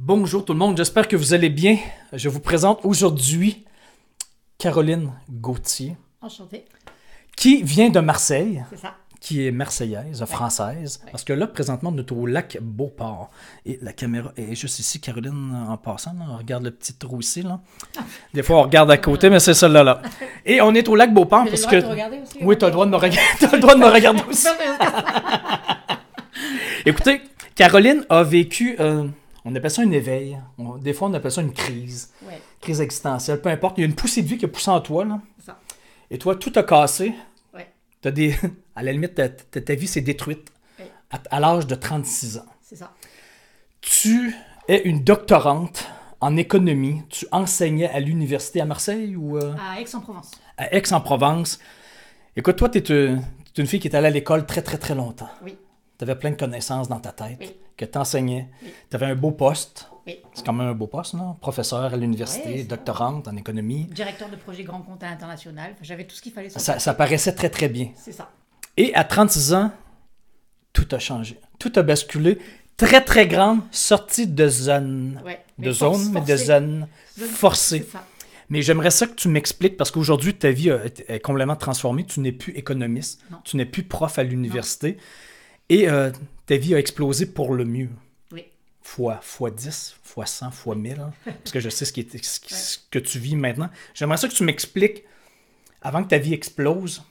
Bonjour tout le monde, j'espère que vous allez bien. Je vous présente aujourd'hui Caroline Gauthier, Enchantée. qui vient de Marseille, C'est ça. qui est marseillaise, française, parce que là, présentement, on est au lac Beauport. Et la caméra est juste ici, Caroline, en passant, là, on regarde le petit trou ici, là. Des fois, on regarde à côté, mais c'est celle-là, là. Et on est au lac Beauport J'ai parce le droit que... de te regarder aussi, Oui, tu as le droit de me regarder, t'as le droit de me regarder aussi. Écoutez, Caroline a vécu, on appelle ça un éveil. Des fois, on appelle ça une crise. Ouais, Crise existentielle, peu importe. Il y a une poussée de vie qui a poussé en toi, là. c'est ça. Et toi, tout a cassé. Ouais, T'as des... À la limite, ta vie s'est détruite ouais, à l'âge de 36 ans. c'est ça. Tu es une doctorante en économie. Tu enseignais à l'université à Marseille ou À Aix-en-Provence. à Aix-en-Provence. Écoute, toi, t'es une fille qui est allée à l'école très, très, très longtemps. Oui, Tu avais plein de connaissances dans ta tête, Oui. que tu enseignais. Oui. Tu avais un beau poste. oui. C'est quand même un beau poste, non? Professeur à l'université, Ouais, c'est doctorante en économie. Directeur de projet grand compte international. Enfin, j'avais tout ce qu'il fallait sur Ça paraissait très, très bien. C'est ça. Et à 36 ans, tout a changé. Tout a basculé. Très, très grande sortie de zone. Ouais. De zone, mais de forcée. zone forcée. C'est ça. Mais j'aimerais ça que tu m'expliques, parce qu'aujourd'hui, ta vie est complètement transformée. Tu n'es plus économiste. Non. Tu n'es plus prof à l'université. Et ta vie a explosé pour le mieux. Oui. Fois 10, fois 100, fois 1000. Parce que je sais ce que tu vis maintenant. J'aimerais ça que tu m'expliques, avant que ta vie explose,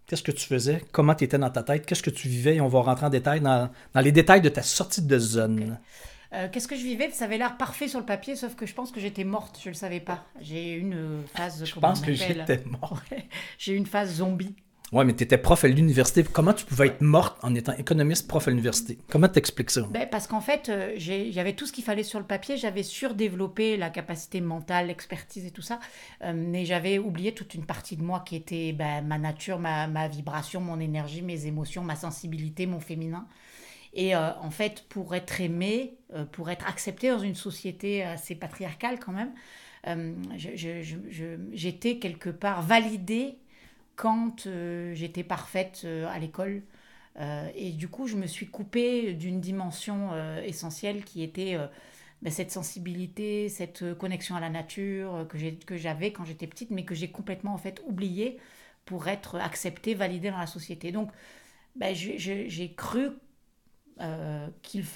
qu'est-ce que tu faisais, comment tu étais dans ta tête, qu'est-ce que tu vivais, et on va rentrer en détail dans les détails de ta sortie de zone. Qu'est-ce que je vivais? Ça avait l'air parfait sur le papier, sauf que je pense que j'étais morte. Je le savais pas. J'ai eu une phase. Je pense que j'étais mort. J'ai eu une phase zombie. Ouais, mais tu étais prof à l'université. Comment tu pouvais être morte en étant économiste prof à l'université? Comment t'expliques ça? Ben, parce qu'en fait, j'avais tout ce qu'il fallait sur le papier. J'avais surdéveloppé la capacité mentale, l'expertise et tout ça. Mais j'avais oublié toute une partie de moi qui était ma nature, ma vibration, mon énergie, mes émotions, ma sensibilité, mon féminin. Et en fait, pour être aimée, pour être acceptée dans une société assez patriarcale quand même, j'étais quelque part validée quand j'étais parfaite à l'école. Et du coup, je me suis coupée d'une dimension essentielle qui était cette sensibilité, cette connexion à la nature que j'avais quand j'étais petite, mais que j'ai complètement en fait oubliée pour être acceptée, validée dans la société. Donc, j'ai cru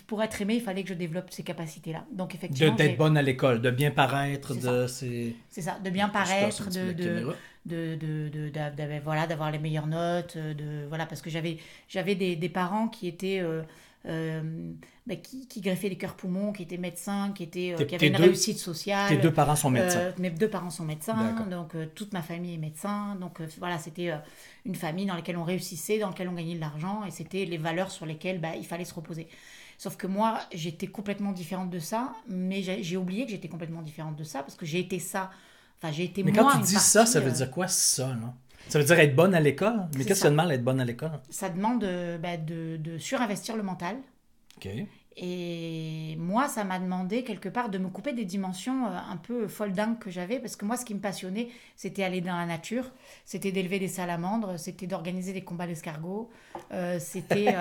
pour être aimée, il fallait que je développe ces capacités-là. Donc, effectivement, D'être bonne à l'école, de bien paraître, c'est ça, de bien paraître, voilà, d'avoir les meilleures notes, voilà, parce que j'avais des parents qui étaient qui greffaient les cœurs-poumons, qui étaient médecins, qui avaient une réussite sociale. Tes deux parents sont médecins. Mes deux parents sont médecins, D'accord. donc toute ma famille est médecin. Donc voilà, c'était une famille dans laquelle on réussissait, dans laquelle on gagnait de l'argent, et c'était les valeurs sur lesquelles il fallait se reposer. Sauf que moi, j'étais complètement différente de ça, mais j'ai oublié que j'étais complètement différente de ça, parce que j'ai été ça. Enfin, j'ai été Mais moi. quand tu dis ça, ça veut dire quoi, ça, là? Ça veut dire être bonne à l'école? Mais qu'est-ce qu'il y a de mal à être bonne à l'école? Ça demande de surinvestir le mental. OK. Et moi, ça m'a demandé quelque part de me couper des dimensions un peu foldingues que j'avais, parce que moi, ce qui me passionnait, c'était aller dans la nature, c'était d'élever des salamandres, c'était d'organiser des combats d'escargots, c'était...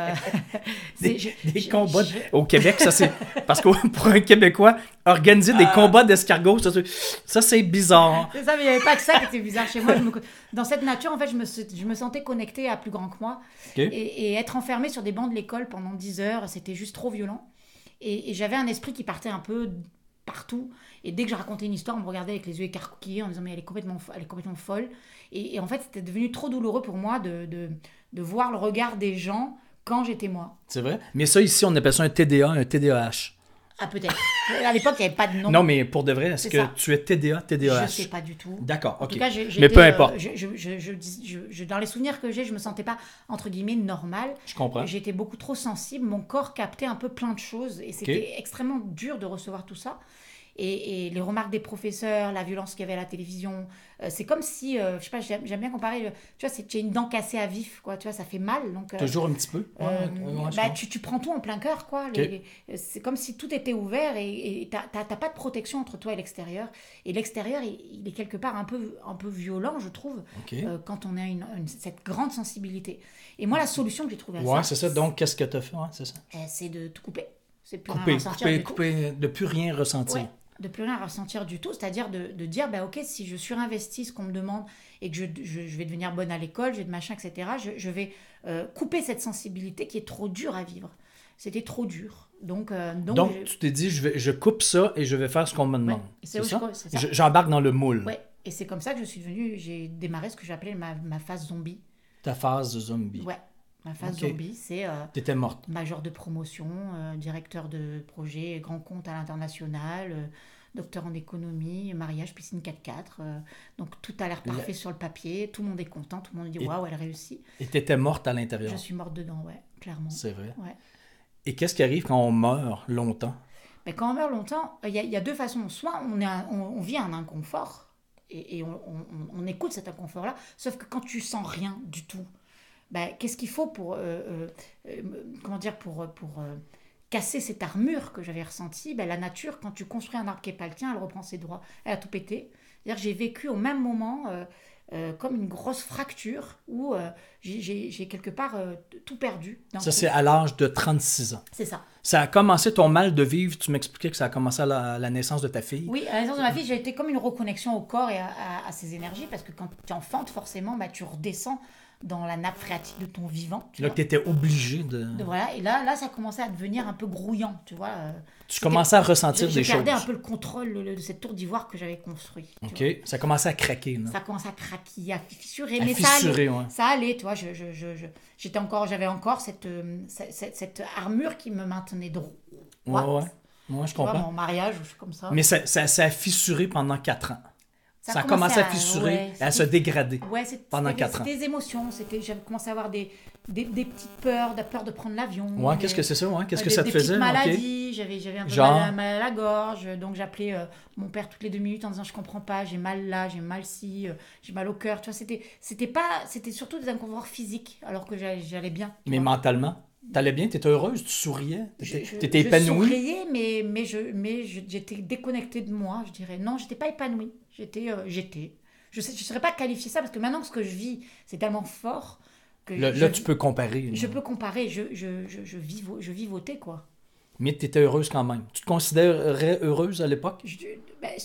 des combats au Québec, ça c'est... Parce que pour un Québécois, organiser des combats d'escargots, ça c'est bizarre. C'est ça, mais il n'y avait pas que ça qui était bizarre chez moi. Dans cette nature, en fait, je me sentais connectée à plus grand que moi. Okay. Et être enfermée sur des bancs de l'école pendant 10 heures, c'était juste trop violent. Et j'avais un esprit qui partait un peu partout. Et dès que je racontais une histoire, on me regardait avec les yeux écarquillés en disant « mais elle est complètement folle ». Et en fait, c'était devenu trop douloureux pour moi de voir le regard des gens quand j'étais moi. C'est vrai? Mais ça, ici, on appelle ça un TDA, un TDAH. Ah, peut-être. À l'époque, il n'y avait pas de nom. Non, mais pour de vrai, est-ce que tu es TDA, TDAH? Je ne sais pas du tout. D'accord, OK. En tout cas, mais peu importe. Dans les souvenirs que j'ai, je ne me sentais pas, entre guillemets, normale. Je comprends. J'étais beaucoup trop sensible. Mon corps captait un peu plein de choses. Et c'était extrêmement dur de recevoir tout ça. Et les remarques des professeurs, la violence qu'il y avait à la télévision, c'est comme si, je sais pas, j'aime bien comparer, tu vois, tu as une dent cassée à vif, quoi, tu vois, ça fait mal. Donc, toujours un petit peu? Tu prends tout en plein cœur, quoi. C'est comme si tout était ouvert et t'as pas de protection entre toi et l'extérieur. Et l'extérieur, il est quelque part un peu violent, je trouve, quand on a cette grande sensibilité. Et moi, la solution que j'ai trouvée à ça... c'est ça. Donc, qu'est-ce que tu as fait? C'est ça. C'est de tout couper. C'est plus rien ressentir du tout. Couper, de plus rien ressentir. Ouais, de plus rien ressentir du tout, c'est-à-dire de dire, ben ok, si je surinvestis ce qu'on me demande et que je vais devenir bonne à l'école, je vais de machin, etc., je vais couper cette sensibilité qui est trop dure à vivre. C'était trop dur. Donc tu t'es dit, je coupe ça et je vais faire ce qu'on me demande. Ouais, c'est ça? C'est ça. J'embarque dans le moule. Ouais, et c'est comme ça que j'ai démarré ce que j'appelais ma phase zombie. Ta phase de zombie. Ouais. Ma phase zombie, c'est t'étais morte. Major de promotion, directeur de projet, grand compte à l'international, docteur en économie, mariage, piscine 4x4. Donc tout a l'air parfait sur le papier, tout le monde est content, tout le monde dit waouh, elle réussit. Et t'étais morte à l'intérieur. Je suis morte dedans, ouais, clairement. C'est vrai. Ouais. Et qu'est-ce qui arrive quand on meurt longtemps? Mais quand on meurt longtemps, il y a deux façons. Soit on vit un inconfort et on écoute cet inconfort-là, sauf que quand tu sens rien du tout, ben, qu'est-ce qu'il faut pour casser cette armure que j'avais ressentie? Ben, la nature, quand tu construis un arbre qui n'est pas le tien, elle reprend ses droits. Elle a tout pété. C'est-à-dire que j'ai vécu au même moment comme une grosse fracture où j'ai quelque part tout perdu. Ça, c'est à l'âge de 36 ans. C'est ça. Ça a commencé ton mal de vivre. Tu m'expliquais que ça a commencé à la naissance de ta fille. Oui, à la naissance de ma fille, j'ai été comme une reconnexion au corps et à ses énergies parce que quand tu enfantes, forcément, bah, tu redescends dans la nappe phréatique de ton vivant. Là, tu étais obligé de... Voilà, et là, ça commençait à devenir un peu grouillant, tu vois. Tu commençais à ressentir des choses. Je perdais un peu le contrôle de cette tour d'ivoire que j'avais construite. OK, ça commençait à craquer. Là. Ça commençait à craquer, à fissurer, mais ça allait, tu vois. J'avais encore cette armure qui me maintenait droit. Ouais, je comprends. Mon mariage, je suis comme ça. Mais ça a fissuré pendant 4 ans. Ça a commencé à fissurer, à se dégrader pendant 4 ans. C'était des émotions. J'avais commencé à avoir des petites peurs, la peur de prendre l'avion. Ouais, qu'est-ce que c'est ça? Ouais? Qu'est-ce que ça te faisait? Des petites maladies. J'avais un peu mal à la gorge. Donc j'appelais mon père toutes les 2 minutes en disant je comprends pas, j'ai mal là, j'ai mal ci, j'ai mal au cœur. Tu vois, c'était surtout des inconforts physiques alors que j'allais bien. Mais mentalement? T'allais bien? T'étais heureuse? Tu souriais? T'étais épanouie? Je souriais, mais j'étais déconnectée de moi, je dirais. Non, j'étais pas épanouie. J'étais. Je ne saurais pas qualifier ça parce que maintenant, ce que je vis, c'est tellement fort que... Là, tu peux comparer. Je peux comparer. Je vivotais, quoi. Mais tu étais heureuse quand même. Tu te considérais heureuse à l'époque? Si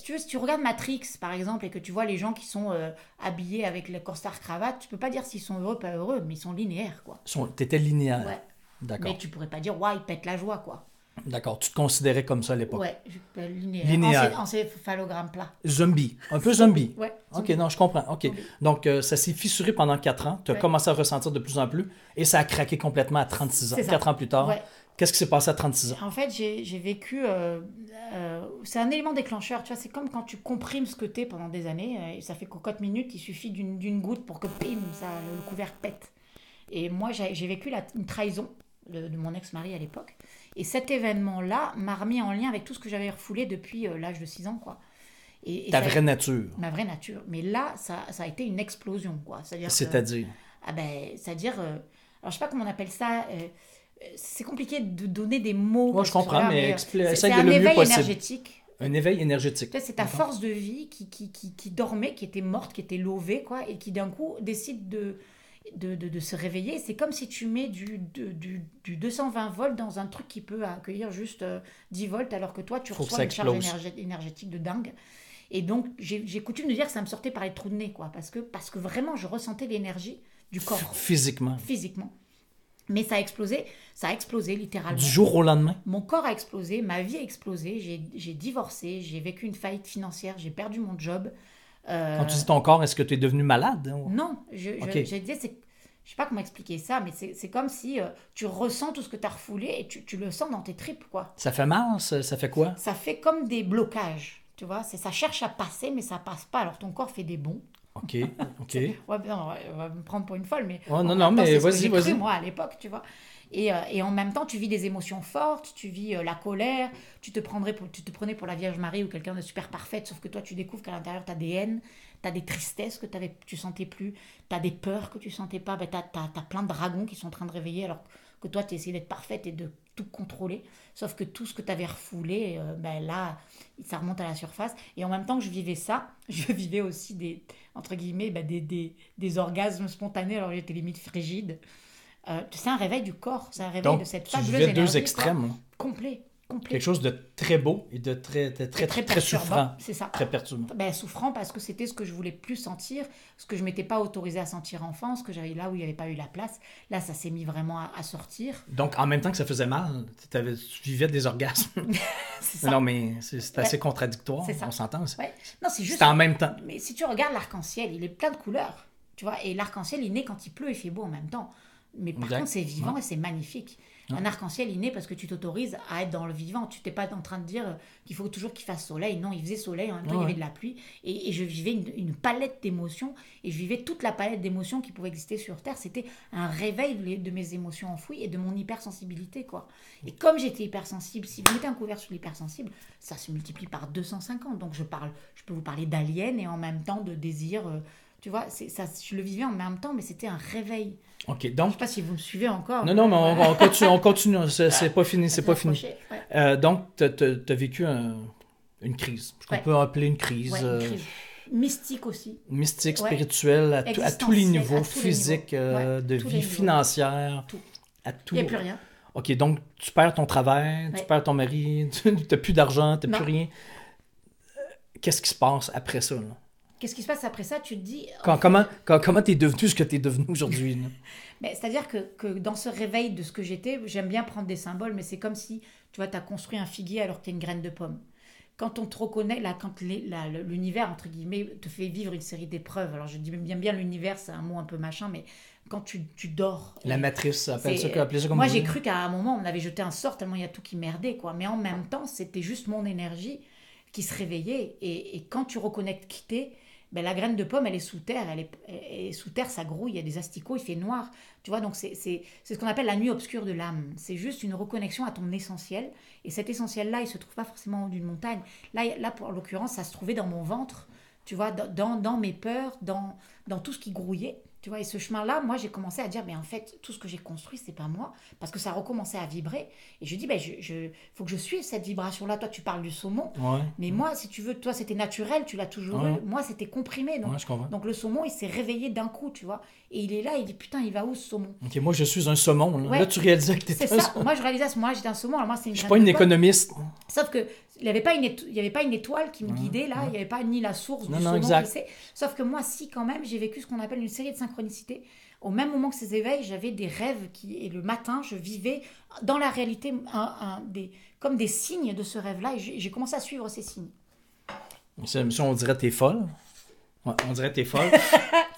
tu veux, si tu regardes Matrix, par exemple, et que tu vois les gens qui sont habillés avec le costard-cravate, tu peux pas dire s'ils sont heureux ou pas heureux, mais ils sont linéaires, quoi. T'étais linéaire. Ouais. D'accord. Mais tu pourrais pas dire, ouais, ils pètent la joie, quoi. D'accord. Tu te considérais comme ça à l'époque? Ouais, linéaire. Encéphalogramme plat. Zombie. Un peu zombie. Ouais. OK, non, je comprends. OK. Zombie. Donc, ça s'est fissuré pendant 4 ans. Tu as commencé à ressentir de plus en plus et ça a craqué complètement à 36 ans. 4 ans plus tard. Ouais. Qu'est-ce qui s'est passé à 36 ans? En fait, j'ai vécu... c'est un élément déclencheur. Tu vois, c'est comme quand tu comprimes ce que t'es pendant des années. Et ça fait cocotte minute, il suffit d'une goutte pour que bim, le couvercle pète. Et moi, j'ai vécu une trahison de mon ex-mari à l'époque. Et cet événement-là m'a remis en lien avec tout ce que j'avais refoulé depuis l'âge de 6 ans, quoi. Et ta vraie nature. Ma vraie nature. Mais là, ça a été une explosion, quoi. C'est-à-dire? C'est-à-dire... alors, je sais pas comment on appelle ça... c'est compliqué de donner des mots. Moi, je comprends, mais essaye de le mieux possible. Énergétique. Un éveil énergétique. C'est ta force de vie qui dormait, qui était morte, qui était lovée, quoi, et qui d'un coup décide de se réveiller. C'est comme si tu mets du 220 volts dans un truc qui peut accueillir juste 10 volts, alors que toi, tu reçois une charge énergétique de dingue. Et donc, j'ai coutume de dire que ça me sortait par les trous de nez, quoi, parce que vraiment, je ressentais l'énergie du corps. Physiquement. Mais ça a explosé littéralement. Du jour au lendemain? Mon corps a explosé, ma vie a explosé, j'ai divorcé, j'ai vécu une faillite financière, j'ai perdu mon job. Quand tu dis ton corps, est-ce que tu es devenu malade? Non, je sais pas comment expliquer ça, mais c'est comme si tu ressens tout ce que tu as refoulé et tu le sens dans tes tripes, quoi. Ça fait mal? Ça fait quoi? Ça fait comme des blocages, tu vois. Ça cherche à passer, mais ça passe pas. Alors ton corps fait des bonds. OK. Ouais, non, on va me prendre pour une folle, mais... non, mais vas-y. Cru, moi, à l'époque, tu vois. Et en même temps, tu vis des émotions fortes, tu vis la colère, tu te prenais pour la Vierge Marie ou quelqu'un de super parfaite, sauf que toi, tu découvres qu'à l'intérieur, tu as des haines, tu as des tristesses que tu sentais plus, tu as des peurs que tu sentais pas, tu as plein de dragons qui sont en train de réveiller alors que toi, tu essayes d'être parfaite et de tout contrôler. Sauf que tout ce que tu avais refoulé, là, ça remonte à la surface. Et en même temps que je vivais ça, je vivais aussi entre guillemets, des orgasmes spontanés, alors j'étais limite frigide. C'est un réveil du corps, c'est un réveil de cette fabuleuse énergie. Donc, tu vivais 2 extrêmes. Complet. complet. Quelque chose de très beau et de très souffrant. C'est ça. Très perturbant. Ben, souffrant parce que c'était ce que je voulais plus sentir, ce que je m'étais pas autorisée à sentir enfant, ce que j'avais là où il n'y avait pas eu la place. Là, ça s'est mis vraiment à sortir. Donc, en même temps que ça faisait mal, tu vivais des orgasmes. C'est ça. Non, mais c'est assez contradictoire, c'est ça. on s'entend. Ouais. Non, c'est juste... C'est en même temps. Mais si tu regardes l'arc-en-ciel, il est plein de couleurs. Tu vois, et l'arc-en-ciel, il naît quand il pleut et il fait beau en même temps. Mais par contre, c'est vivant et c'est magnifique. Un arc-en-ciel, il naît parce que tu t'autorises à être dans le vivant. Tu n'es pas en train de dire qu'il faut toujours qu'il fasse soleil. Non, il faisait soleil, en même temps, il y avait de la pluie. Et je vivais une palette d'émotions. Et je vivais toute la palette d'émotions qui pouvait exister sur Terre. C'était un réveil de mes émotions enfouies et de mon hypersensibilité, quoi. Et comme j'étais hypersensible, si vous mettez un couvert sur l'hypersensible, ça se multiplie par 250. Donc je peux vous parler d'aliens et en même temps de désir... tu vois, ça, je le vivais en même temps, mais c'était un réveil. OK, donc... Je ne sais pas si vous me suivez encore. Non, mais on continue. C'est pas fini, c'est pas fini. Ouais. Donc, tu as vécu une crise. Ce qu'on peut appeler une crise. Une crise. Mystique aussi. Mystique, spirituelle, à tous les niveaux, physique, de vie, financière. Tout. À tout. Il n'y a plus rien. OK, donc tu perds ton travail, tu perds ton mari, tu n'as plus d'argent, tu n'as plus rien. Qu'est-ce qui se passe après ça, là? Qu'est-ce qui se passe après ça? Tu te dis... Comment tu es devenu ce que tu es devenu aujourd'hui? Ben, c'est-à-dire que dans ce réveil de ce que j'étais, j'aime bien prendre des symboles, mais c'est comme si, tu vois, tu as construit un figuier alors que tu es une graine de pomme. Quand on te reconnaît, là, quand l'univers, entre guillemets, te fait vivre une série d'épreuves, alors je dis bien l'univers, c'est un mot un peu machin, mais quand tu dors... La matrice, appelle ça comme moi, j'ai cru qu'à un moment, on avait jeté un sort tellement il y a tout qui merdait, quoi. Mais en même temps, c'était juste mon énergie qui se réveillait. Et quand tu reconnectes qui t'es, ben, la graine de pomme, elle est sous terre. Elle est sous terre, ça grouille, il y a des asticots, il fait noir. Tu vois, donc c'est ce qu'on appelle la nuit obscure de l'âme. C'est juste une reconnexion à ton essentiel. Et cet essentiel-là, il ne se trouve pas forcément en haut d'une montagne. Là, pour l'occurrence, ça se trouvait dans mon ventre, tu vois, dans mes peurs, dans tout ce qui grouillait. Tu vois, et ce chemin-là, moi, j'ai commencé à dire, mais en fait, tout ce que j'ai construit, c'est pas moi, parce que ça recommençait à vibrer. Et je dis, ben, faut que je suive cette vibration-là. Toi, tu parles du saumon, mais moi, si tu veux, toi, c'était naturel, tu l'as toujours eu. Moi, c'était comprimé. Donc, le saumon, il s'est réveillé d'un coup, tu vois. Et il est là, il dit, putain, il va où ce saumon? Ok, moi, je suis un saumon. Là, tu réalisais que t'étais un saumon. Moi, je réalisais à ce moment-là, j'étais un saumon. Alors, moi, c'est je suis pas une économiste. Sauf que il n'y avait pas une étoile qui me guidait là, il n'y avait pas ni la source du saumon qui sait. Sauf que moi, si, quand même, j'ai vécu ce qu'on appelle une série de synchronicités. Au même moment que ces éveils, j'avais des rêves et le matin, je vivais dans la réalité comme des signes de ce rêve-là et j'ai commencé à suivre ces signes. Ça, on dirait que t'es folle. Ouais, on dirait que t'es folle.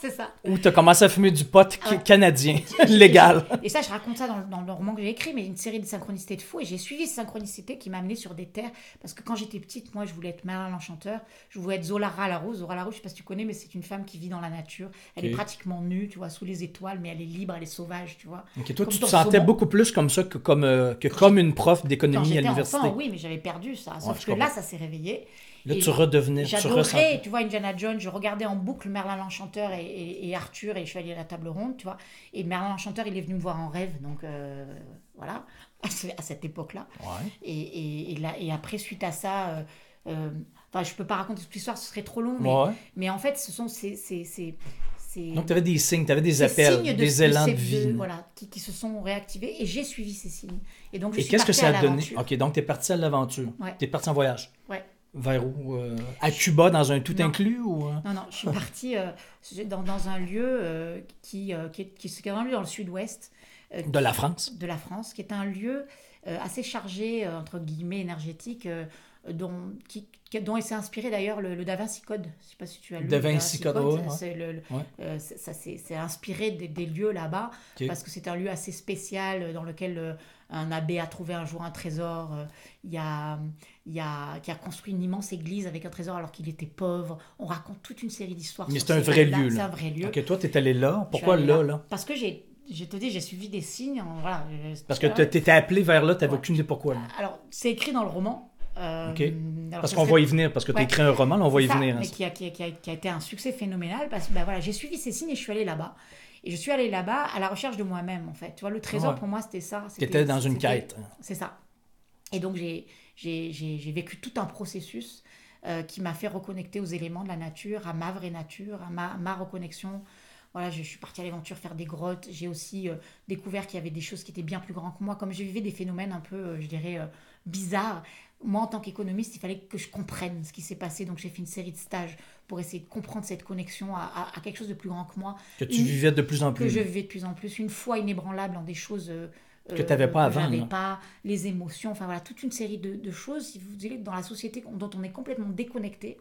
C'est ça. Ou t'as commencé à fumer du pot canadien, légal. Et ça, je raconte ça dans le roman que j'ai écrit, mais une série de synchronicités de fou. Et j'ai suivi ces synchronicités qui m'amenaient sur des terres. Parce que quand j'étais petite, moi, je voulais être Merlin l'Enchanteur. Je voulais être Zolara la Rose. Zolara la Rose, je sais pas si tu connais, mais c'est une femme qui vit dans la nature. Elle est pratiquement nue, tu vois, sous les étoiles, mais elle est libre, elle est sauvage, tu vois. Ok, toi, tu te sentais beaucoup plus comme ça que comme une prof d'économie à l'université. Enfant, oui, mais j'avais perdu ça. Sauf que là, ça s'est réveillé. Là, tu redevenais. J'adorais, tu vois, Indiana Jones, je regardais en boucle Merlin l'Enchanteur et Arthur et Chevalier à la table ronde, tu vois. Et Merlin l'Enchanteur, il est venu me voir en rêve, donc voilà, à cette époque-là. Ouais. Et après, suite à ça, enfin, je peux pas raconter toute l'histoire, ce serait trop long, mais en fait, ce sont donc, tu avais des signes, tu avais des appels, des élans de vie. Voilà, qui se sont réactivés et j'ai suivi ces signes. Et donc, je suis qu'est-ce que ça a donné? L'aventure. Ok, donc tu es parti à l'aventure. Ouais. Tu es parti en voyage. Ouais. Vers où? À Cuba, dans un tout inclus? Ou... Non, je suis partie dans un lieu qui est un lieu dans le sud-ouest. De la France? De la France, qui est un lieu assez chargé, entre guillemets, énergétique, dont il s'est inspiré d'ailleurs le Da Vinci Code. Je ne sais pas si tu as lu Da Vinci Code. C'est inspiré des lieux là-bas, parce que c'est un lieu assez spécial dans lequel un abbé a trouvé un jour un trésor, qui a construit une immense église avec un trésor alors qu'il était pauvre. On raconte toute une série d'histoires. Mais c'est un vrai lieu. C'est un vrai lieu. Ok, toi, tu es allé là. Pourquoi là? Parce que je te dis, j'ai suivi des signes. Voilà, parce que tu étais appelé vers là, tu n'avais aucune idée pourquoi. Là. Alors, c'est écrit dans le roman. Parce qu'on va y venir, parce que tu as écrit un roman, là, on va y venir. Mais qui a été un succès phénoménal, parce que voilà, j'ai suivi ces signes et je suis allée là-bas. Et je suis allée là-bas à la recherche de moi-même, en fait. Tu vois, le trésor, pour moi, c'était ça. Tu étais dans une quête. C'est ça. Et donc, j'ai vécu tout un processus qui m'a fait reconnecter aux éléments de la nature, à ma vraie nature, à ma reconnexion voilà, je suis partie à l'aventure faire des grottes. J'ai aussi découvert qu'il y avait des choses qui étaient bien plus grands que moi. Comme je vivais des phénomènes un peu, je dirais, bizarres, moi, en tant qu'économiste, il fallait que je comprenne ce qui s'est passé. Donc, j'ai fait une série de stages pour essayer de comprendre cette connexion à quelque chose de plus grand que moi. Que tu vivais de plus en Que plus. je vivais de plus en plus. Une foi inébranlable en des choses Que tu n'avais pas que avant. j'avais Là. pas, les émotions, enfin voilà, toute une série de choses, si vous voulez, dans la société dont on est complètement déconnecté.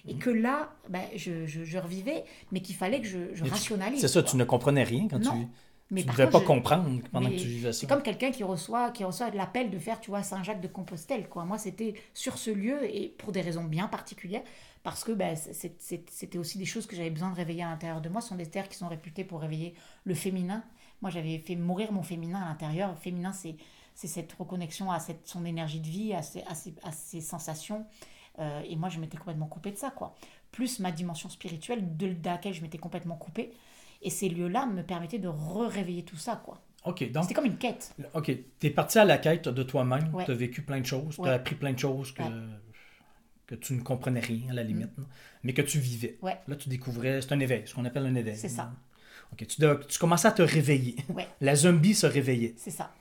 Et que là, ben, je revivais, mais qu'il fallait que je rationalise. C'est ça, quoi. tu ne comprenais rien quand Non. Mais tu ne par devais contre, pas comprendre pendant mais que tu vivais ça. c'est comme quelqu'un qui reçoit l'appel de faire, tu vois, Saint-Jacques-de-Compostelle, quoi. Moi, c'était sur ce lieu et pour des raisons bien particulières, parce que ben, c'était aussi des choses que j'avais besoin de réveiller à l'intérieur de moi. Ce sont des terres qui sont réputées pour réveiller le féminin. Moi, j'avais fait mourir mon féminin à l'intérieur. Le féminin, c'est cette reconnexion à son énergie de vie, à ses sensations. Et moi, je m'étais complètement coupée de ça, quoi. Plus ma dimension spirituelle, de laquelle je m'étais complètement coupée. Et ces lieux-là me permettaient de réveiller tout ça, quoi. OK, donc, c'était comme une quête. OK, tu es parti à la quête de toi-même, Ouais. tu as vécu plein de choses, tu Ouais. as appris plein de choses que tu ne comprenais rien, à la limite, mais que tu vivais. Ouais. Là, tu découvrais, c'est un éveil, ce qu'on appelle un éveil. C'est ça. OK, tu commençais à te réveiller. Ouais. La zombie se réveillait. C'est ça.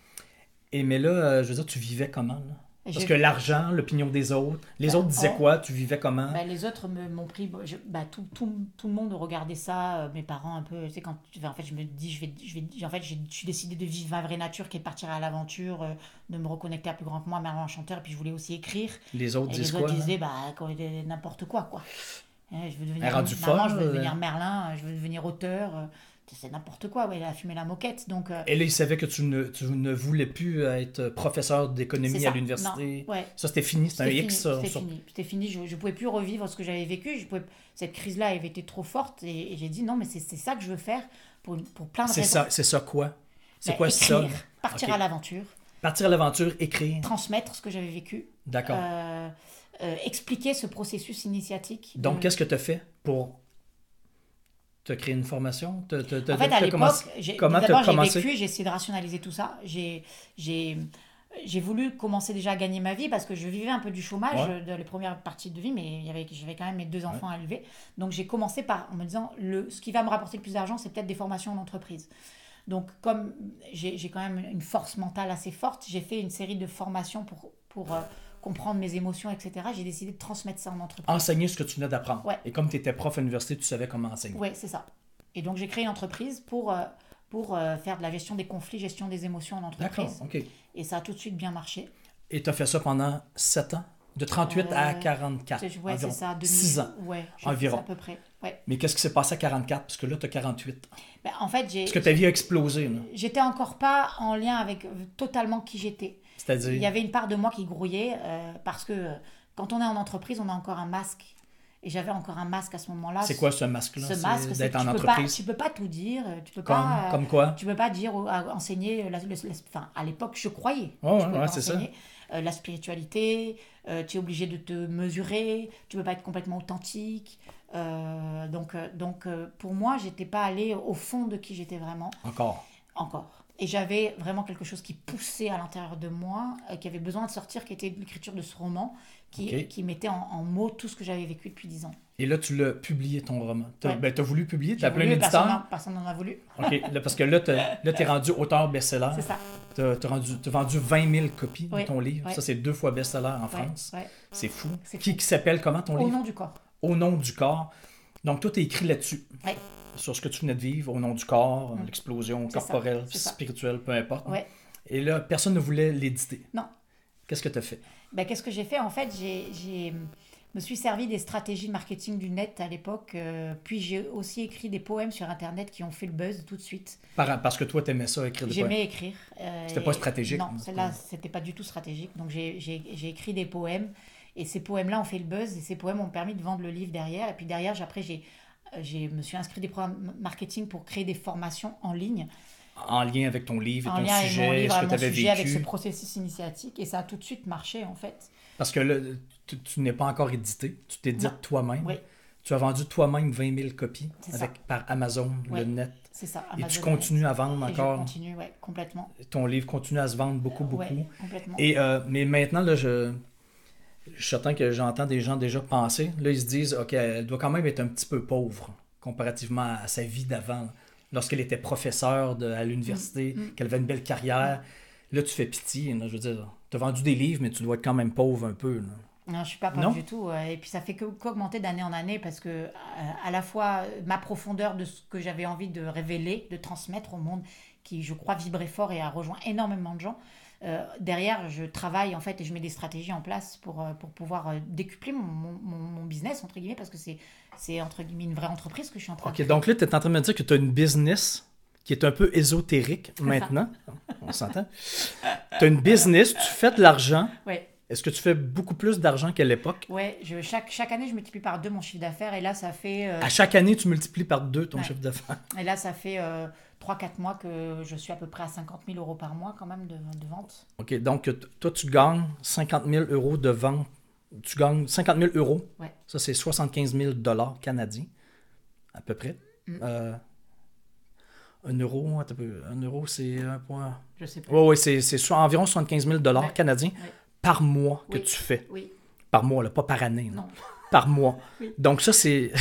Et mais là, je veux dire, tu vivais comment, là? Parce que l'argent, l'opinion des autres, les autres disaient quoi? Tu vivais comment? Ben, les autres m'ont pris. Tout le monde regardait ça, mes parents un peu. Tu sais, en fait, je me dis, je suis décidée de vivre ma vraie nature qui est de partir à l'aventure, de me reconnecter à plus grand que moi, Merlin Enchanteur, et puis je voulais aussi écrire. Les autres et disaient les quoi? autres disaient, n'importe quoi, quoi. Je veux devenir rendu maman, je veux folle, devenir Merlin, je veux devenir auteur. C'est n'importe quoi, ouais, elle a fumé la moquette. Donc, Et là, ils savaient que tu ne voulais plus être professeur d'économie à l'université. Non, ouais. Ça, c'était fini, c'était un C'était X. fini. C'était fini. Je ne pouvais plus revivre ce que j'avais vécu. Cette crise-là avait été trop forte. Et j'ai dit non, mais c'est ça que je veux faire pour plein de raisons. C'est ça quoi? C'est Ben, quoi ça? écrire, partir Ok. à l'aventure, Partir à l'aventure, écrire. transmettre ce que j'avais vécu, D'accord. expliquer ce processus initiatique. Donc, qu'est-ce que tu as fait pour te créer une formation? En fait, à l'époque, comment tu as d'abord j'ai commencé? vécu, j'ai essayé de rationaliser tout ça. J'ai voulu commencer déjà à gagner ma vie parce que je vivais un peu du chômage Ouais. de les premières parties de vie, mais j'avais quand même mes 2 enfants à élever. Donc j'ai commencé en me disant, ce qui va me rapporter le plus d'argent, c'est peut-être des formations en entreprise. Donc comme j'ai quand même une force mentale assez forte, j'ai fait une série de formations pour comprendre mes émotions, etc. J'ai décidé de transmettre ça en entreprise. Enseigner ce que tu venais d'apprendre. Ouais. Et comme tu étais prof à l'université, tu savais comment enseigner. Oui, c'est ça. Et donc j'ai créé une entreprise pour faire de la gestion des conflits, gestion des émotions en entreprise. D'accord, OK. Et ça a tout de suite bien marché. Et tu as fait ça pendant 7 ans? De 38 à 44. Ouais, environ. c'est ça. 6 ans. Ouais, environ. à peu près. Ouais. Mais qu'est-ce qui s'est passé à 44? Parce que là, tu as 48. Ben, en fait, Parce que ta vie a explosé. Là. j'étais encore pas en lien avec totalement qui j'étais. C'est-à-dire? Il y avait une part de moi qui grouillait parce que quand on est en entreprise, on a encore un masque. Et j'avais encore un masque à ce moment-là. C'est quoi ce masque-là? Ce masque, c'est d'être que en tu entreprise. peux pas tout dire. Tu peux Comme, pas, comme quoi? Tu peux pas dire, enseigner. Enfin, à l'époque, je croyais. Ouais, je pouvais pas c'est ça. enseigner. La spiritualité, tu es obligé de te mesurer, tu peux pas être complètement authentique. Donc, pour moi, j'étais pas allée au fond de qui j'étais vraiment. Encore. Et j'avais vraiment quelque chose qui poussait à l'intérieur de moi, qui avait besoin de sortir, qui était l'écriture de ce roman, qui mettait en mots tout ce que j'avais vécu depuis 10 ans. Et là, tu l'as publié, ton roman. Tu as Ouais. voulu publier, tu as J'ai appelé un voulu, éditeur. personne n'en a voulu. OK, là, parce que là, tu es rendu auteur best-seller. C'est ça. Tu as vendu 20 000 copies Oui, de ton livre. ouais. Ça, c'est 2 fois best-seller en Ouais, France. ouais. C'est fou. C'est Qui s'appelle comment ton Au livre? nom du corps. Au nom du corps. Donc, toi, tu es écrit là-dessus. Ouais. Sur ce que tu venais de vivre, au nom du corps, l'explosion C'est corporelle, ça, c'est ça. spirituelle, peu importe. Ouais. Et là, personne ne voulait l'éditer. Non. Qu'est-ce que tu as fait? Ben, qu'est-ce que j'ai fait? En fait, me suis servi des stratégies de marketing du net à l'époque. Puis j'ai aussi écrit des poèmes sur Internet qui ont fait le buzz tout de suite. Parce que toi, tu aimais ça, écrire des poèmes. J'aimais écrire. C'était pas stratégique. Non, celle-là, c'était pas du tout stratégique. Donc j'ai écrit des poèmes. Et ces poèmes-là ont fait le buzz. Et ces poèmes ont permis de vendre le livre derrière. Et puis derrière, après, me suis inscrit des programmes marketing pour créer des formations en ligne. En lien avec ton livre et En ton lien avec sujet, mon livre, ce que avec tu mon avais sujet, avec ce vécu. processus initiatique. Et ça a tout de suite marché, en fait. Parce que là, tu n'es pas encore édité. Tu t'édites Non. toi-même. Oui. Tu as vendu toi-même 20 000 copies C'est ça. par Amazon, Oui. le net. C'est ça. Et tu Amazon continues à vendre Net. Et encore. je continue, ouais, complètement. Ton livre continue à se vendre beaucoup. Ouais, complètement. Et, mais maintenant, là, je suis certain que j'entends des gens déjà penser. Là, ils se disent, OK, elle doit quand même être un petit peu pauvre comparativement à sa vie d'avant. Lorsqu'elle était professeure à l'université, qu'elle avait une belle carrière. Là, tu fais pitié. Là, je veux dire, tu as vendu des livres, mais tu dois être quand même pauvre un peu. Là. Non, je suis pas pauvre du tout. Et puis ça fait qu'augmenter d'année en année parce que à la fois ma profondeur de ce que j'avais envie de révéler, de transmettre au monde, qui je crois vibrait fort et a rejoint énormément de gens. Derrière, je travaille en fait et je mets des stratégies en place pour pouvoir décupler mon business, entre guillemets, parce que c'est entre guillemets une vraie entreprise que je suis en train de faire. OK, donc là, tu es en train de me dire que tu as une business qui est un peu ésotérique maintenant. On s'entend. Tu as une business, tu fais de l'argent. Oui. Est-ce que tu fais beaucoup plus d'argent qu'à l'époque? Oui, chaque année, je multiplie par 2 mon chiffre d'affaires et là, ça fait... À chaque année, tu multiplies par 2 ton chiffre d'affaires. Et là, ça fait 3-4 mois que je suis à peu près à 50 000 euros par mois quand même de vente. OK, donc toi, tu gagnes 50 000 euros de vente. Tu gagnes 50 000 euros. Ouais. Ça, c'est 75 000 $ canadiens, à peu près. Un euro, c'est un point... Je sais pas. Oui, c'est environ 75 000 $ canadiens par mois que tu fais. Oui. Par mois, là, pas par année. Là. Non. Par mois. Oui. Donc ça, c'est...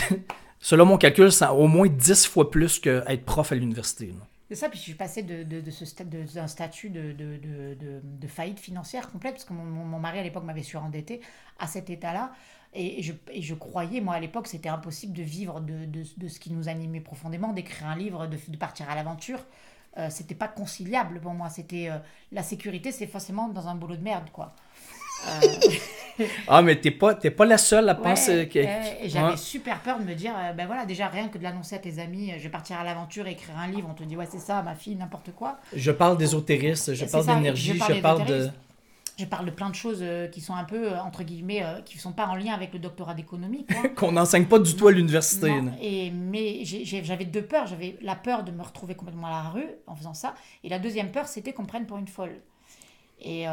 Selon mon calcul, c'est au moins 10 fois plus qu'être prof à l'université. Là. C'est ça, puis je suis passée d'un statut de faillite financière complète, parce que mon mari à l'époque m'avait surendetté à cet état-là. Et je croyais, moi à l'époque, c'était impossible de vivre de ce qui nous animait profondément, d'écrire un livre, de partir à l'aventure. C'était pas conciliable pour moi. C'était la sécurité, c'est forcément dans un boulot de merde, quoi. Ah, mais t'es pas la seule à penser... Et j'avais super peur de me dire, ben voilà, déjà rien que de l'annoncer à tes amis, je vais partir à l'aventure, écrire un livre, on te dit, ouais, c'est ça, ma fille, n'importe quoi. Je parle d'ésotérisme, je parle d'énergie, je parle de... Je parle de plein de choses qui sont un peu, entre guillemets, qui ne sont pas en lien avec le doctorat d'économie. Qu'on n'enseigne pas du tout à l'université. Mais j'avais 2 peurs. J'avais la peur de me retrouver complètement à la rue en faisant ça. Et la deuxième peur, c'était qu'on me prenne pour une folle. Et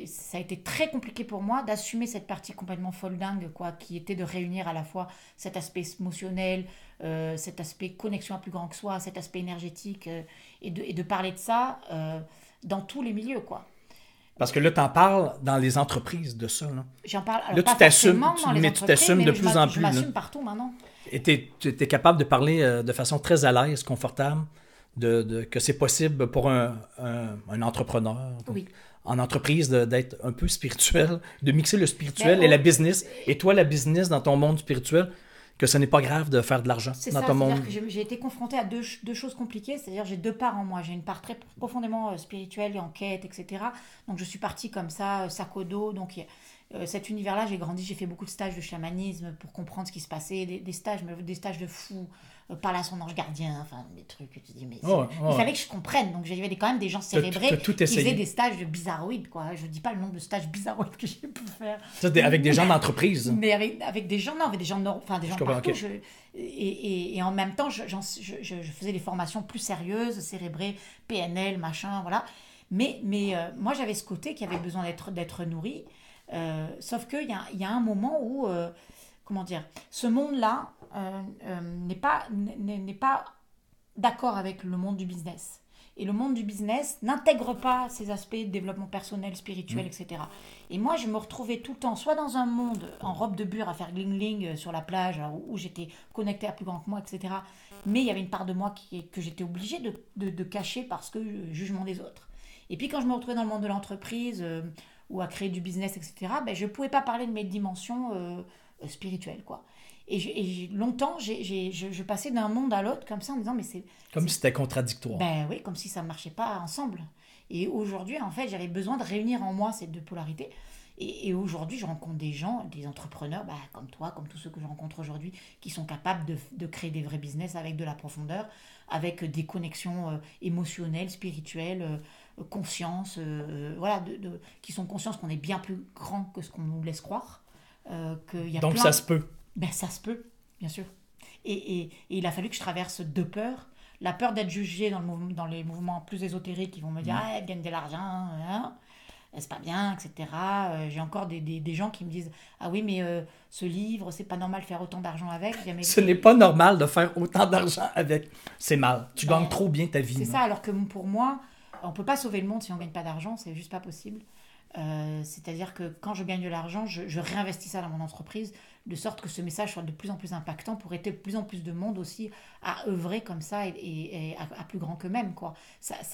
ça a été très compliqué pour moi d'assumer cette partie complètement folle dingue, quoi, qui était de réunir à la fois cet aspect émotionnel, cet aspect connexion à plus grand que soi, cet aspect énergétique, et de parler de ça dans tous les milieux, quoi. Parce que là, tu en parles dans les entreprises de ça. Là, j'en parle, alors là pas tu t'assumes, dans les mais tu t'assumes de plus en plus. Je m'assume partout maintenant. Et tu es capable de parler de façon très à l'aise, confortable, que c'est possible pour un entrepreneur, en entreprise, d'être un peu spirituel, de mixer le spirituel et la business. Et toi, la business dans ton monde spirituel, que ce n'est pas grave de faire de l'argent dans ton monde. C'est-à-dire que j'ai été confrontée à deux choses compliquées. C'est-à-dire j'ai 2 parts en moi. J'ai une part très profondément spirituelle et en quête, etc. Donc je suis partie comme ça, sac au dos. Donc cet univers-là, j'ai grandi, j'ai fait beaucoup de stages de chamanisme pour comprendre ce qui se passait, des stages de fous, parler à son ange gardien, enfin des trucs que tu dis, mais il fallait que je comprenne. Donc j'avais quand même des gens cérébrés qui faisaient des stages de bizarroïdes, quoi. Je dis pas le nombre de stages bizarroïdes que j'ai pu faire. Ça, avec des gens d'entreprise. Mais avec des gens, non, avec des gens partout. Okay. Et en même temps, je faisais des formations plus sérieuses, cérébrées, PNL, machin, voilà. Mais moi, j'avais ce côté qui avait besoin d'être nourri. Sauf qu'il y a un moment où, comment dire, ce monde-là n'est pas d'accord avec le monde du business. Et le monde du business n'intègre pas ces aspects de développement personnel, spirituel, etc. Et moi, je me retrouvais tout le temps, soit dans un monde en robe de bure à faire gling-gling sur la plage, où j'étais connectée à plus grand que moi, etc. Mais il y avait une part de moi que j'étais obligée de cacher parce que jugement des autres. Et puis quand je me retrouvais dans le monde de l'entreprise... ou à créer du business, etc., ben, je ne pouvais pas parler de mes dimensions spirituelles, quoi. Et longtemps, je passais d'un monde à l'autre comme ça en me disant, mais c'est... Comme si c'était contradictoire. Ben oui, comme si ça ne marchait pas ensemble. Et aujourd'hui, en fait, j'avais besoin de réunir en moi ces 2 polarités. Et aujourd'hui, je rencontre des gens, des entrepreneurs, comme toi, comme tous ceux que je rencontre aujourd'hui, qui sont capables de créer des vrais business avec de la profondeur, avec des connexions émotionnelles, spirituelles, conscience, voilà, qui sont conscients qu'on est bien plus grand que ce qu'on nous laisse croire. Donc ça se peut. Ben ça se peut, bien sûr. Et il a fallu que je traverse 2 peurs. La peur d'être jugée dans les mouvements plus ésotériques qui vont me dire « Ah, elle gagne de l'argent, hein, c'est pas bien, etc. » J'ai encore des gens qui me disent « Ah oui, mais ce livre, c'est pas normal de faire autant d'argent avec. » Ce n'est pas normal de faire autant d'argent avec. C'est mal. Tu gagnes trop bien ta vie. C'est ça, alors que pour moi, on peut pas sauver le monde si on gagne pas d'argent, c'est juste pas possible. C'est-à-dire que quand je gagne de l'argent, je réinvestis ça dans mon entreprise, de sorte que ce message soit de plus en plus impactant pour aider de plus en plus de monde aussi à œuvrer comme ça et à plus grand qu'eux-mêmes, quoi.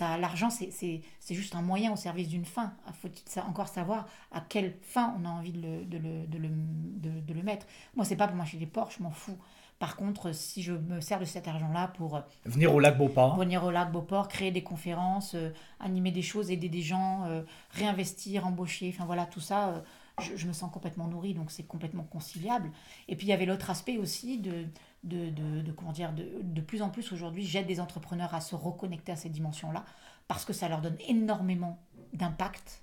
L'argent, c'est juste un moyen au service d'une fin. Faut-il encore savoir à quelle fin on a envie de le mettre. Moi, c'est pas pour m'acheter des Porsche, je m'en fous. Par contre, si je me sers de cet argent-là pour Venir au lac Beauport. venir au lac Beauport, créer des conférences, animer des choses, aider des gens, réinvestir, embaucher, enfin voilà, tout ça, je me sens complètement nourrie, donc c'est complètement conciliable. Et puis il y avait l'autre aspect aussi comment dire, de plus en plus aujourd'hui, j'aide des entrepreneurs à se reconnecter à ces dimensions-là, parce que ça leur donne énormément d'impact.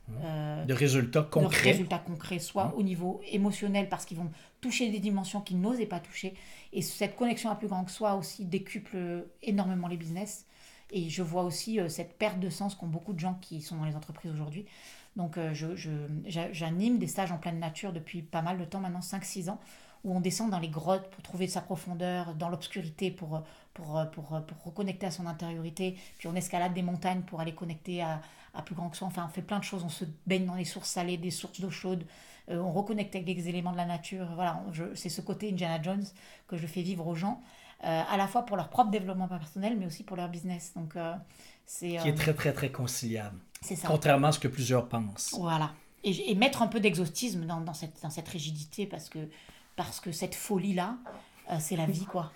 De résultats concrets. De résultats concrets, soit au niveau émotionnel, parce qu'ils vont toucher des dimensions qu'ils n'osaient pas toucher. Et cette connexion à plus grand que soi aussi décuple énormément les business. Et je vois aussi cette perte de sens qu'ont beaucoup de gens qui sont dans les entreprises aujourd'hui. Donc j'anime des stages en pleine nature depuis pas mal de temps maintenant, 5-6 ans, où on descend dans les grottes pour trouver sa profondeur, dans l'obscurité pour reconnecter à son intériorité, puis on escalade des montagnes pour aller connecter à plus grand que soi. Enfin, on fait plein de choses, on se baigne dans les sources salées, des sources d'eau chaude, on reconnecte avec des éléments de la nature. Voilà, c'est ce côté Indiana Jones que je fais vivre aux gens, à la fois pour leur propre développement personnel, mais aussi pour leur business. Donc, qui est très, très, très conciliable. C'est ça. Contrairement à ce que plusieurs pensent. Voilà. Et mettre un peu d'exotisme dans cette rigidité, parce que cette folie-là, c'est la vie, quoi.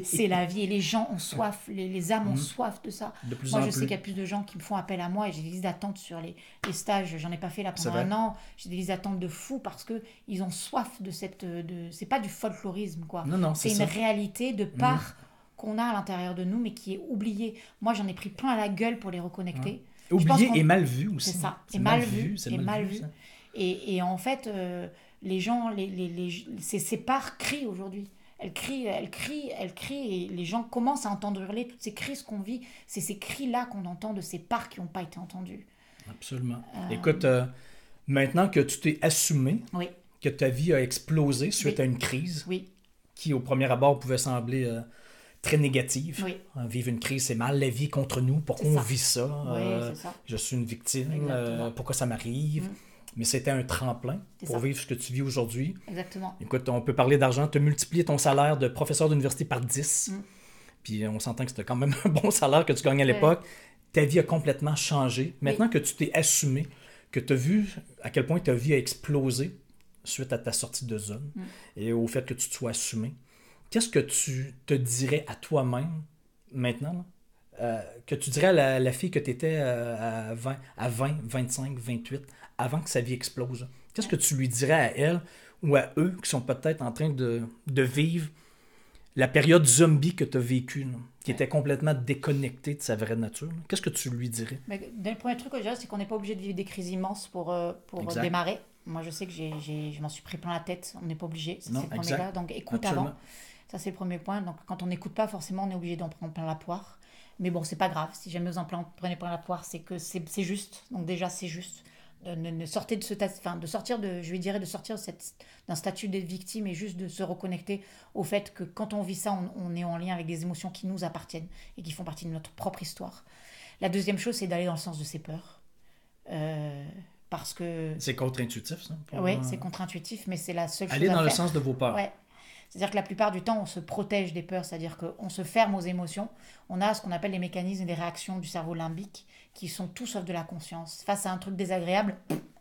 C'est la vie. Et les gens ont soif, les âmes ont soif de ça. Moi, je sais qu'il y a plus de gens qui me font appel à moi, et j'ai des listes d'attente sur les stages. J'en ai pas fait là pendant un an. J'ai des listes d'attente de fous parce qu'ils ont soif de c'est pas du folklorisme, quoi. Non, c'est une réalité de part qu'on a à l'intérieur de nous, mais qui est oubliée. Moi, j'en ai pris plein à la gueule pour les reconnecter. Oublié et mal vu aussi. C'est ça. C'est mal vu. C'est mal vu. Et en fait, les gens, ces parts crient aujourd'hui. Elles crient, et les gens commencent à entendre hurler toutes ces crises qu'on vit. C'est ces cris-là qu'on entend de ces parts qui n'ont pas été entendues. Absolument. Écoute, maintenant que tu t'es assumé, que ta vie a explosé suite à une crise, qui au premier abord pouvait sembler très négative. Vivre une crise, c'est mal. La vie est contre nous. Pourquoi on vit ça? C'est ça. Je suis une victime. Pourquoi ça m'arrive? Mais c'était un tremplin pour vivre ce que tu vis aujourd'hui. Exactement. Écoute, on peut parler d'argent. Tu as multiplié ton salaire de professeur d'université par 10. Puis on s'entend que c'était quand même un bon salaire que tu gagnais à l'époque. Ta vie a complètement changé. Maintenant que tu t'es assumé, que tu as vu à quel point ta vie a explosé suite à ta sortie de zone et au fait que tu te sois assumé, qu'est-ce que tu te dirais à toi-même maintenant, que tu dirais à la fille que tu étais à 20, 25, 28, avant que sa vie explose? Qu'est-ce que tu lui dirais à elle ou à eux qui sont peut-être en train de vivre la période zombie que tu as vécue, qui était complètement déconnectée de sa vraie nature? Qu'est-ce que tu lui dirais? Le premier truc que je dirais, c'est qu'on n'est pas obligé de vivre des crises immenses pour démarrer. Moi, je sais que je m'en suis pris plein la tête. On n'est pas obligé. C'est le premier cas. Donc, écoute avant. Ça, c'est le premier point. Donc, quand on n'écoute pas, forcément, on est obligé d'en prendre plein la poire. Mais bon, c'est pas grave. Si jamais vous en prenez plein la poire, c'est que c'est juste. Donc, déjà, c'est juste. De sortir d'un statut de victime et juste de se reconnecter au fait que quand on vit ça, on est en lien avec des émotions qui nous appartiennent et qui font partie de notre propre histoire. La deuxième chose, c'est d'aller dans le sens de ses peurs. Parce que... C'est contre-intuitif, ça? Oui, c'est contre-intuitif, mais c'est la seule chose à faire. Aller dans le faire. sens de vos peurs. Ouais. C'est-à-dire que la plupart du temps, on se protège des peurs, c'est-à-dire qu'on se ferme aux émotions. On a ce qu'on appelle les mécanismes et les réactions du cerveau limbique qui sont tout sauf de la conscience. Face à un truc désagréable,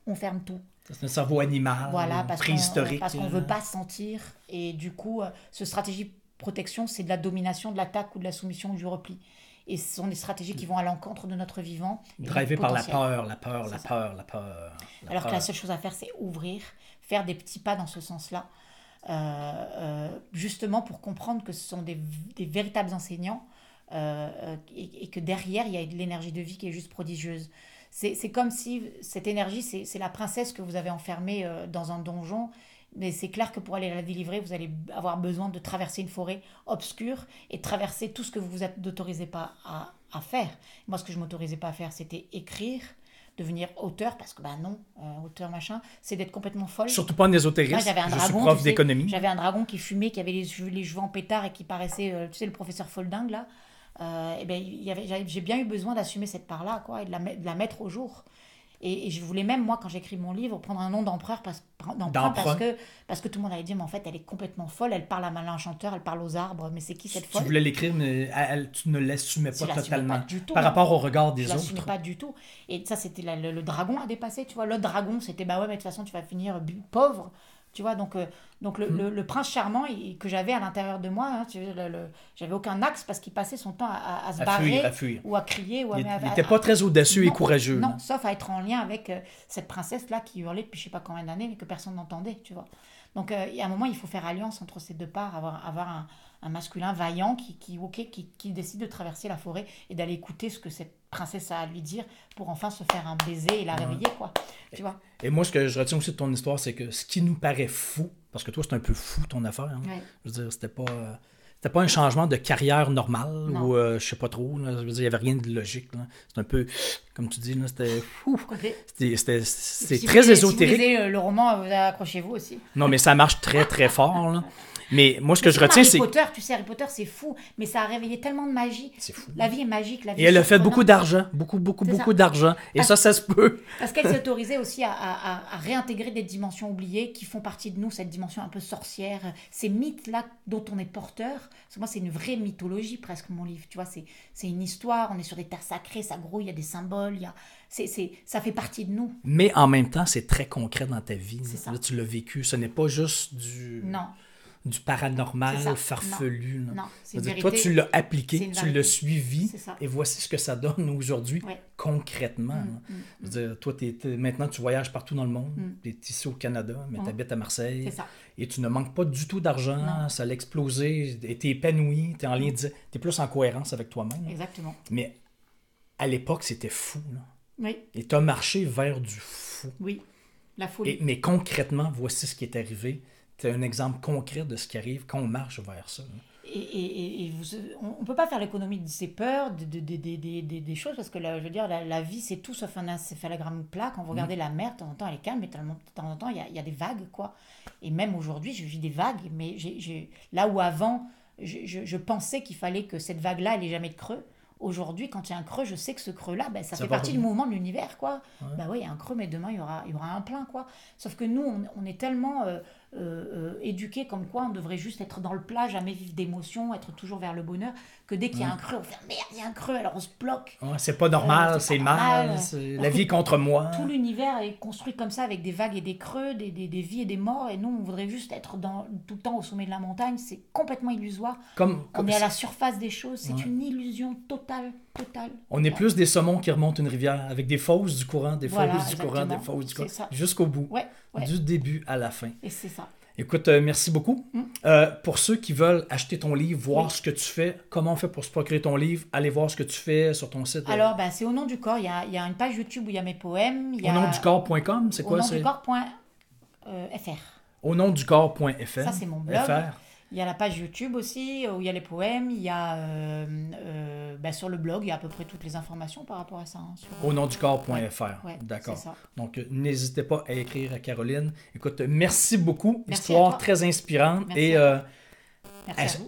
on ferme tout. C'est un cerveau animal, préhistorique. Parce qu'on ne veut pas sentir. Et du coup, ce stratégie de protection, c'est de la domination, de l'attaque ou de la soumission ou du repli. Et ce sont des stratégies qui vont à l'encontre de notre vivant. Drivé par la peur. Alors que la seule chose à faire, c'est ouvrir, faire des petits pas dans ce sens-là. Justement pour comprendre que ce sont des véritables enseignants et que derrière il y a de l'énergie de vie qui est juste prodigieuse. C'est comme si cette énergie, c'est la princesse que vous avez enfermée dans un donjon, mais c'est clair que pour aller la délivrer, vous allez avoir besoin de traverser une forêt obscure et de traverser tout ce que vous vous autorisez pas à faire. Moi, ce que je m'autorisais pas à faire, c'était écrire, devenir auteur, parce que auteur machin, c'est d'être complètement folle. Surtout pas un ésotériste. Je suis prof d'économie. J'avais un dragon qui fumait, qui avait les cheveux en pétard et qui paraissait, le professeur Folding là. J'ai bien eu besoin d'assumer cette part-là, quoi, et de la mettre au jour. Et je voulais même, moi, quand j'écris mon livre, prendre un nom d'emprunt parce que tout le monde allait dire, mais en fait, elle est complètement folle, elle parle à Malin Enchanteur, elle parle aux arbres, mais c'est qui cette folle? Tu voulais l'écrire, mais tu ne l'assumais pas totalement. Pas du tout, par rapport au regard des je autres. l'assumais pas du tout. Et ça, c'était le dragon à dépasser, tu vois. Le dragon, c'était, bah ouais, mais de toute façon, tu vas finir pauvre. Tu vois, donc le prince charmant que j'avais à l'intérieur de moi, hein, j'avais aucun axe parce qu'il passait son temps à se barrer fuir. ou à crier. Ou il n'était pas très audacieux et courageux. Non, sauf à être en lien avec cette princesse-là qui hurlait depuis je sais pas combien d'années mais que personne n'entendait, tu vois. Donc, il y a un moment, il faut faire alliance entre ces deux parts, avoir un masculin vaillant qui décide de traverser la forêt et d'aller écouter ce que cette princesse a à lui dire pour enfin se faire un baiser et la réveiller, quoi. Tu vois? Et moi, ce que je retiens aussi de ton histoire, c'est que ce qui nous paraît fou, parce que toi, c'est un peu fou ton affaire, hein? Ouais. Je veux dire, c'était pas un changement de carrière normal ou je sais pas trop. Là, je veux dire, il n'y avait rien de logique. C'est un peu, comme tu dis, là, c'était fou. C'est très ésotérique. Si vous lisez le roman, accrochez-vous aussi. Non, mais ça marche très, très fort. Là. Mais moi, ce que je retiens, c'est... Tu sais, Harry Potter, c'est fou, mais ça a réveillé tellement de magie. C'est fou. La vie est magique. La vie et elle a fait beaucoup d'argent. Beaucoup d'argent. Et ça se peut. Parce qu'elle s'est autorisée aussi à réintégrer des dimensions oubliées qui font partie de nous, cette dimension un peu sorcière, ces mythes-là dont on est porteur. Parce que moi, c'est une vraie mythologie, presque, mon livre. Tu vois, c'est une histoire, on est sur des terres sacrées, ça grouille, il y a des symboles, ça fait partie de nous. Mais en même temps, c'est très concret dans ta vie. Ça. Là, tu l'as vécu. Ce n'est pas juste du paranormal farfelu. Non, c'est une vérité. Toi, tu l'as appliqué, tu l'as suivi, et voici ce que ça donne aujourd'hui, concrètement. Je veux dire, toi, maintenant, tu voyages partout dans le monde. Tu es ici au Canada, mais tu habites à Marseille. Et tu ne manques pas du tout d'argent. Ça l'a explosé. Tu es épanoui. Tu es en ligne. Tu es plus en cohérence avec toi-même. Exactement. Mais à l'époque, c'était fou. Là. Oui. Et tu as marché vers du fou. Oui, la folie. Mais concrètement, voici ce qui est arrivé. C'est un exemple concret de ce qui arrive quand on marche vers ça. Et on ne peut pas faire l'économie de ces peurs, des choses, parce que je veux dire, la vie, c'est tout sauf un encéphalogramme plat. Quand vous regardez la mer, de temps en temps, elle est calme, mais de temps en temps, il y a des vagues, quoi. Et même aujourd'hui, je vis des vagues, mais là où avant, je pensais qu'il fallait que cette vague-là, elle n'ait jamais de creux. Aujourd'hui, quand il y a un creux, je sais que ce creux-là, ça fait partie du mouvement de l'univers, quoi. Ouais. Oui, il y a un creux, mais demain, il y aura un plein, quoi. Sauf que nous, on est tellement éduqués comme quoi on devrait juste être dans le plat, jamais vivre d'émotions, être toujours vers le bonheur, que dès qu'il y a un creux, on fait « Merde, il y a un creux », alors on se bloque. Ouais, c'est pas normal, c'est mal, la vie contre moi. Tout l'univers est construit comme ça, avec des vagues et des creux, des vies et des morts, et nous, on voudrait juste être tout le temps au sommet de la montagne. C'est complètement illusoire. On est à la surface des choses, c'est une illusion totale. On est plus des saumons qui remontent une rivière, avec des fausses du courant, des fausses du courant, des fausses du courant, jusqu'au bout, du début à la fin. Et c'est ça. Écoute, merci beaucoup. Pour ceux qui veulent acheter ton livre, voir ce que tu fais, comment on fait pour se procurer ton livre, allez voir ce que tu fais sur ton site. Alors, c'est Au nom du corps. Il y a une page YouTube où il y a mes poèmes. Au nom du corps.com, c'est quoi? Au nom du corps.fr. Au nom du corps.fr. Ça, c'est mon blog. Il y a la page YouTube aussi, où il y a les poèmes. Il y a sur le blog, il y a à peu près toutes les informations par rapport à ça. Hein, au nom du corps.fr. Ouais, d'accord. C'est ça. Donc, n'hésitez pas à écrire à Caroline. Écoute, merci beaucoup. Merci. Histoire très inspirante. Merci et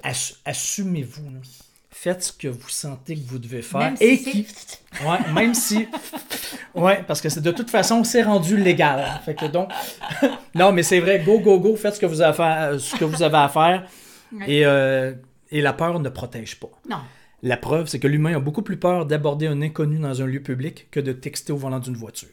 merci assumez-vous. Là. Faites ce que vous sentez que vous devez faire. Même et si même si... Ouais, parce que de toute façon, c'est rendu légal. Fait que donc... non, mais c'est vrai, go, faites ce que vous avez à faire. Et la peur ne protège pas. Non. La preuve, c'est que l'humain a beaucoup plus peur d'aborder un inconnu dans un lieu public que de texter au volant d'une voiture.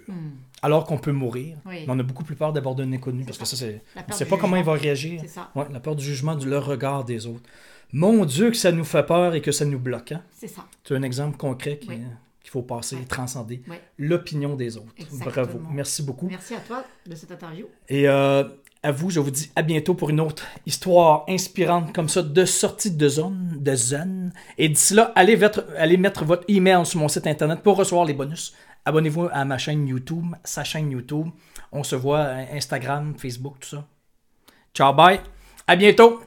Alors qu'on peut mourir, mais on a beaucoup plus peur d'aborder un inconnu parce que ça, c'est... On ne sait pas comment il va réagir. C'est ça. Ouais, la peur du jugement, le regard des autres. Mon Dieu, que ça nous fait peur et que ça nous bloque. Hein? C'est ça. Tu as un exemple concret qu'il faut passer et transcender. L'opinion des autres. Exactement. Bravo. Merci beaucoup. Merci à toi de cette interview. Et à vous, je vous dis à bientôt pour une autre histoire inspirante comme ça de sortie de zone. Et d'ici là, allez mettre votre email sur mon site internet pour recevoir les bonus. Abonnez-vous à ma chaîne YouTube, sa chaîne YouTube. On se voit Instagram, Facebook, tout ça. Ciao, bye. À bientôt.